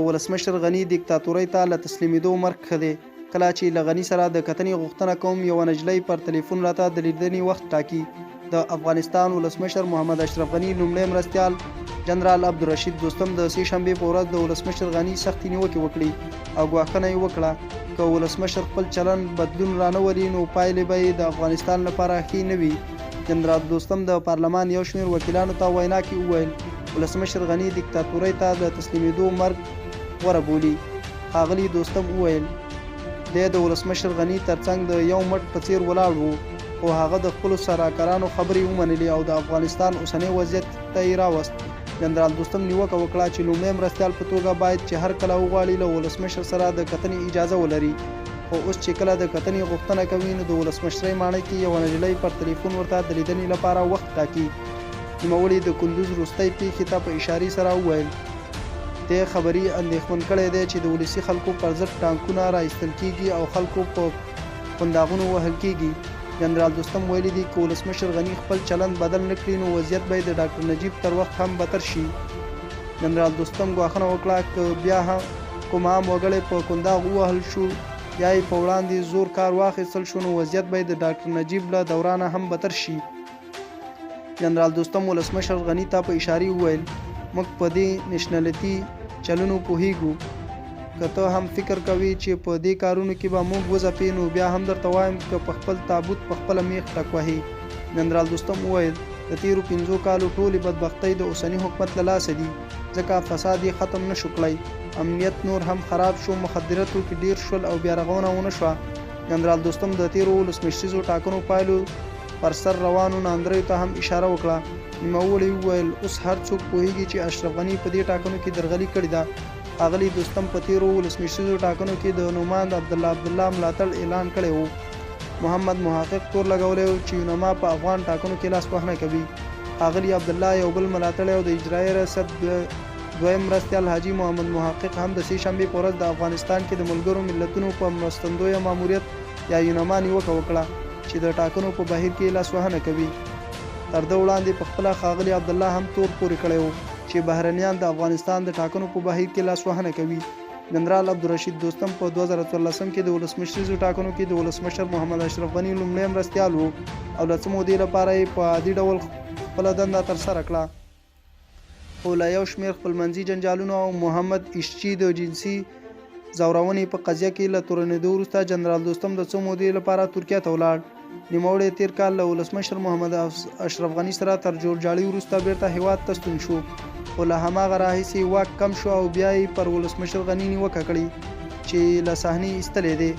ولسمشر غني دیکتاتورۍ ته له تسلیمېدو مرګ ښه دی. کله چې له غني سره د کتنې غوښتنه کوم یوه نجلۍ پر تلیفون راته د لیدنې وخت ټاکي. د افغانستان ولسمشر محمد اشرف غني لومړی مرستیال جنرال عبدالرشید دوستم د سې شنبې په ورځ د ولسمشر غني سختې نیوکې وکړي او ګواښنه یې وکړه که ولسمشر خپل چلند بدلون رانولي نو پایلې به یې د افغانستان لپاره ښې نه وي. جنرال دوستم د پارلمان یو شمېر وکیلانو ته وینا کې وویل ولسمشر غني دیکتاتورۍ ته د تسلیمېدو مرګ غوره بولي. ښاغلي دوستم وویل دی د ولسمشر غني ترڅنګ د یو مټ په څیر ولاړ و خو هغه د خپلو سراکارانو خبرې ومنلې او د افغانستان اوسنی وضعیت ته یې راوست. جنرال دوستم نیوکه وکړه چې لومړی مرستیال په توګه باید چې هر کله وغواړي له ولسمشر سره د کتنې اجازه ولري خو اوس چې کله د کتنې غوښتنه کوي نو د ولسمشرۍ ماڼۍ کې یوه نجلۍ پر تلیفون ورته د لیدنې لپاره وخت ټاکي. نوموړي د کندوز وروستۍ پیښې ته په اشارې سره وویل دې خبري اندېښمن کړی دی چې د ولسي خلکو پر ضد ټانکونه راایستل کېږي او خلکو په قنداغونو وهل کېږي. جنرال دوستم ویلي دي که ولسمشر غني خپل چلند بدل نه کړي نو وضعیت به د ډاکټر نجیب تر وخت هم بدتر شي. جنرال دوستم ګواښنه وکړه که بیا هم کوم عام وګړی په قنداغ ووهل شو یا یې په وړاندې زور کار واخیستل شو نو وضعیت به د ډاکټر نجیب له دورانه هم بدتر شي. جنرال دوستم ولسمشر غني ته په اشارې وویل موږ په دې نشنلیتي چلونو پوهیږو که ته هم فکر کوي چې په دې کارونو کې به موږ وځپې نو بیا هم درته وایم که په خپل تابوت په خپله میخ ټک وهې. جنرال دوستم وویل د تیرو 5 کالو ټولې بدبختۍ د اوسني حکومت له لاسه دي ځکه فساد یې ختم نه شو کړی امنیت نور هم خراب شو مخدره توکي ډیر شول او بیا رغونه ونه شوه. جنرال دوستم د تیرو ولسمشریزو ټاکنو پایلو پر سر روانو ناندریو ته هم اشاره وکړه. نوموړي وویل اوس هر څوک پوهیږي چې اشرف غني په دې ټاکنو کې درغلي کړې ده. ښاغلي دوستم په تیرو ولسمشریزو ټاکنو کې د نوماند عبدالله ملاتړ اعلان کړی و. محمد محقق تور لګولی و چې یونما په افغان ټاکنو کې لاس وهنه کوي. ښاغلي عبدالله یو بل ملاتړی او د اجرایي ریاست دویم مرستیال حاجي محمد محقق هم د سې شنبې په ورځ د افغانستان کې د ملګرو ملتونو په مرستندویه ماموریت یا یونما نیوکه وکړه چې د ټاکنو په بهیر کې لاس وهنه کوي. تر ده وړاندې په خپله ښاغلي عبدالله هم تور پورې کړی و چې بهرنیان د افغانستان د ټاکنو په بهیر کې لاس وهنه کوي. جنرال عبدالرشید دوستم په 2014 کې د ولسمشریزو ټاکنو کې د ولسمشر محمد اشرف غني لومړی مرستیال و او له څه مودې لپاره یې په عادي ډول خپله دنده ترسره کړه خو له یو شمېر خپلمنځي جنجالونو او محمد ایشچي د جنسي ځورونې په قضیه کې له تورنېدو وروسته جنرال دوستم د څه مودې لپاره ترکیه ته ولاړ. نوموړی تیر کال له ولسمشر محمد اشرف غني سره تر جوړجاړي وروسته بیرته هیواد ته ستون شو خو له هماغه راهیسې واک کم شو او بیا یې پر ولسمشر غني نیوکه کړې چې له صحنې ایستلی دی.